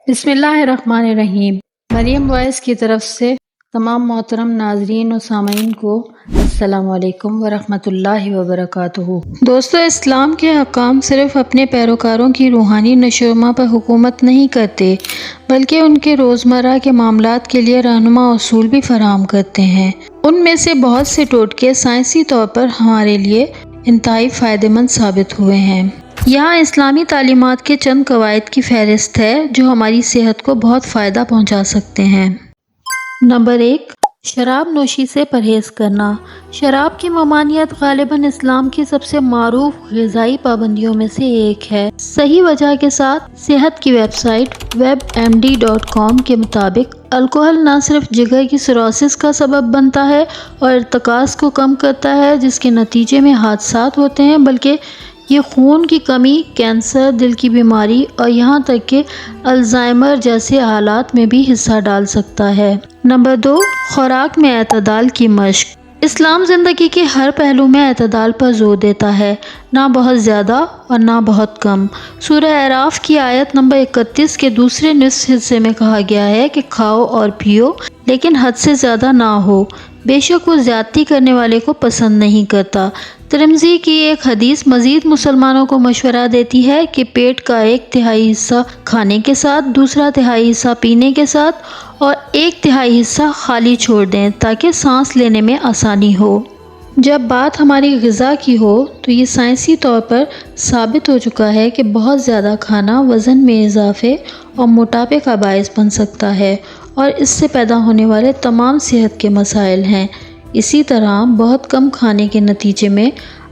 बिस्मिल्लाहिर्रहमानिर्रहीम। मरियम वॉइस की तरफ से तमाम मोहतरम नाजरीन और सामीन को अस्सलाम वालेकुम वरहमतुल्लाहि वबरकातुहू। दोस्तों, इस्लाम के अहकाम सिर्फ़ अपने पैरोकारों की रूहानी नशोनुमा पर हुकूमत नहीं करते बल्कि उनके रोज़मर्रा के मामलात के लिए रहनुमा उसूल भी फराहम करते हैं। उनमें से बहुत से टोटके साइंसी तौर पर हमारे लिए इंतहाई फ़ायदेमंद साबित हुए हैं। यहाँ इस्लामी तालीमात के चंद कवायद की फहरिस्त है जो हमारी सेहत को बहुत फ़ायदा पहुँचा सकते हैं। नंबर 1, शराब नोशी से परहेज़ करना। शराब की ममानियत ग़ालिबन इस्लाम की सबसे मारूफ ग़िज़ाई पाबंदियों में से एक है। सही वजह के साथ सेहत की वेबसाइट webmd.com के मुताबिक अल्कोहल न सिर्फ जिगर की सिरोसिस का सबब बनता है और इर्तिकाज़ को कम करता है जिसके नतीजे में हादसात होते हैं, बल्कि ये खून की कमी, कैंसर, दिल की बीमारी और यहाँ तक कि अल्जाइमर जैसे हालात में भी हिस्सा डाल सकता है। नंबर 2, खुराक में एतदाल की मश्क। इस्लाम ज़िंदगी के हर पहलू में एतदाल पर जोर देता है, ना बहुत ज़्यादा और ना बहुत कम। सूरह अराफ की आयत नंबर 31 के दूसरे निस्फ हिस्से में कहा गया है कि खाओ और पियो लेकिन हद से ज़्यादा ना हो, बेशक वो ज़्यादती करने वाले को पसंद नहीं करता। तिरमिज़ी की एक हदीस मज़ीद मुसलमानों को मशवरा देती है कि पेट का 1/3 हिस्सा खाने के साथ, दूसरा तिहाई हिस्सा पीने के साथ और 1/3 हिस्सा खाली छोड़ दें ताकि सांस लेने में आसानी हो। जब बात हमारी ग़िज़ा की हो तो ये साइंसी तौर पर साबित हो चुका है कि बहुत ज़्यादा खाना वज़न में इजाफे और मोटापे का बायस बन सकता है और इससे पैदा होने वाले तमाम सेहत के मसाइल हैं। इसी तरह बहुत कम खाने के नतीजे में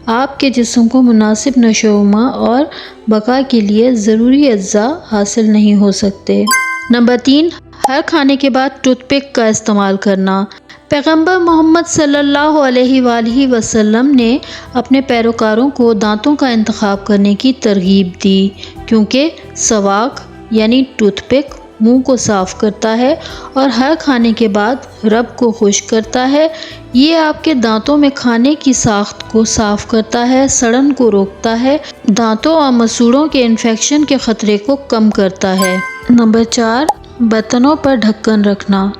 आपके जिस्म को मुनासिब नशोनुमा और बका के लिए ज़रूरी अज्जा हासिल नहीं हो सकते। नंबर 3, हर खाने के बाद टूथपिक का इस्तेमाल करना। पैगंबर मोहम्मद सल्लल्लाहु अलैहि वसल्लम ने अपने पैरोकारों को दांतों का इंतखाब करने की तरगीब दी क्योंकि सवाक यानी टूथपिक मुंह को साफ़ करता है और हर खाने के बाद रब को खुश्क करता है। ये आपके दांतों में खाने की साख्त को साफ़ करता है, सड़न को रोकता है, दांतों और मसूड़ों के इन्फेक्शन के ख़तरे को कम करता है। नंबर 4, बर्तनों पर ढक्कन रखना।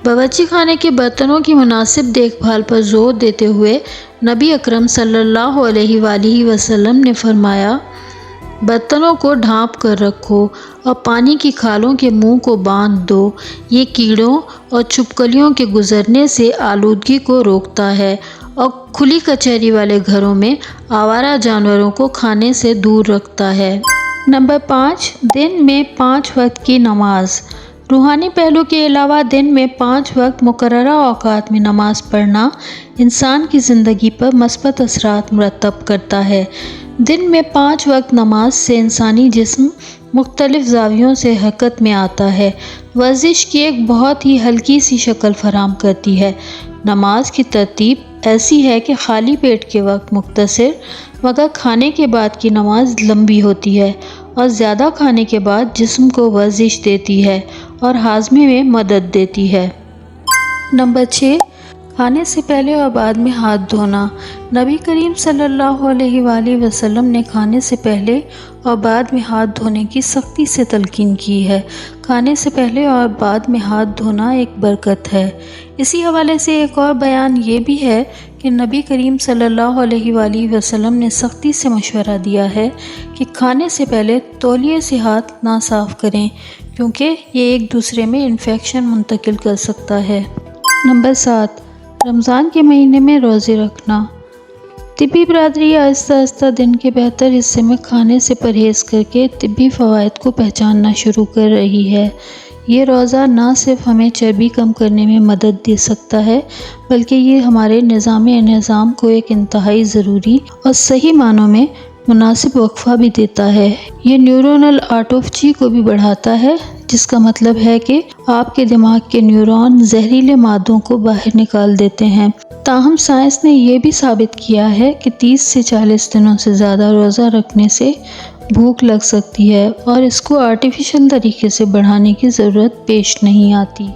बावर्ची खाने के बर्तनों की मुनासिब देखभाल पर जोर देते हुए नबी अकरम सल्लल्लाहु अलैहि वसल्लम ने फरमाया, बर्तनों को ढाँप कर रखो और पानी की खालों के मुंह को बांध दो। ये कीड़ों और छिपकलियों के गुजरने से आलूदगी को रोकता है और खुली कचहरी वाले घरों में आवारा जानवरों को खाने से दूर रखता है। नंबर 5, दिन में 5 वक्त की नमाज। रूहानी पहलू के अलावा दिन में 5 वक्त मुकर्ररा औकात में नमाज पढ़ना इंसान की ज़िंदगी पर मस्बत असरात मुरतब करता है। दिन में 5 वक्त नमाज से इंसानी जिस्म मुख्तलिफ ज़ावियों से हरकत में आता है। वर्जिश की एक बहुत ही हल्की सी शक्ल फराहम करती है। नमाज की तरतीब ऐसी है कि खाली पेट के वक्त मुख्तसर मगर खाने के बाद की नमाज लंबी होती है और ज़्यादा खाने के बाद जिस्म को वर्जिश देती है और हाजमे में मदद देती है। नंबर 6, खाने से पहले और बाद में हाथ धोना। नबी करीम सल्लल्लाहु अलैहि वसल्लम ने खाने से पहले और बाद में हाथ धोने की सख्ती से तलकीन की है। खाने से पहले और बाद में हाथ धोना एक बरकत है। इसी हवाले से एक और बयान ये भी है कि नबी करीम सल्लल्लाहु अलैहि वसल्लम ने सख्ती से मशवरा दिया है कि खाने से पहले तौलिए से हाथ ना साफ़ करें क्योंकि ये एक दूसरे में इन्फेक्शन मुंतकिल कर सकता है। नंबर 7, रमज़ान के महीने में रोज़े रखना। तिब्बी बरादरी आहिस्ता आहिस्ता दिन के बेहतर हिस्से में खाने से परहेज़ करके तिब्बी फ़वाइद को पहचानना शुरू कर रही है। ये रोज़ा ना सिर्फ हमें चर्बी कम करने में मदद दे सकता है बल्कि ये हमारे निज़ाम को एक इंतहाई ज़रूरी और सही मानों में मुनासिब वक्फ़ा भी देता है। ये न्यूरोनल आटोफजी को भी बढ़ाता है जिसका मतलब है कि आपके दिमाग के न्यूरॉन जहरीले मादों को बाहर निकाल देते हैं। ताहम साइंस ने यह भी साबित किया है कि 30 से 40 दिनों से ज़्यादा रोज़ा रखने से भूख लग सकती है और इसको आर्टिफिशियल तरीके से बढ़ाने की ज़रूरत पेश नहीं आती।